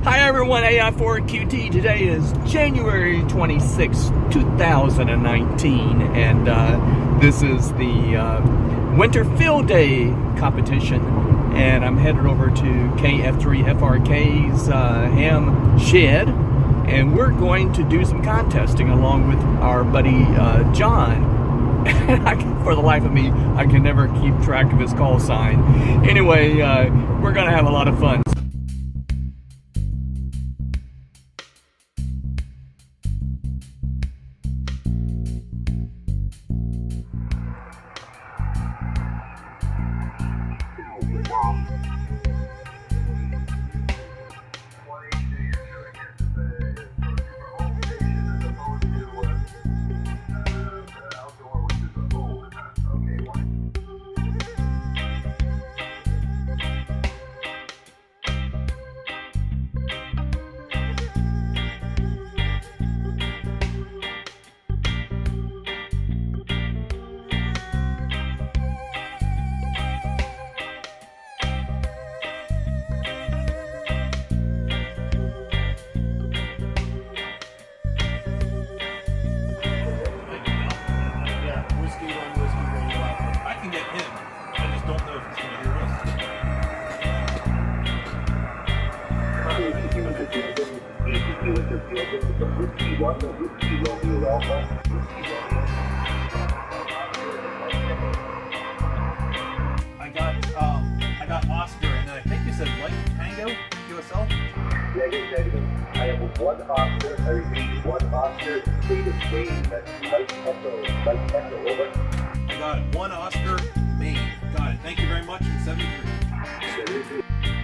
Hi everyone, AI4QT. Today is January 26, 2019, and this is the Winter Field Day competition, and I'm headed over to KF3FRK's ham shed, and we're going to do some contesting along with our buddy John. For the life of me, I can never keep track of his call sign. Anyway, we're gonna have a lot of fun. I can get him. I just don't know if he's going to hear us. I got Oscar, and then I think you said Light Tango QSL. Yeah, you said I have one Oscar, I repeat, one Oscar, state of Maine, that's Light Echo, over. I got one Oscar, Maine. Got it. Thank you very much. And 73.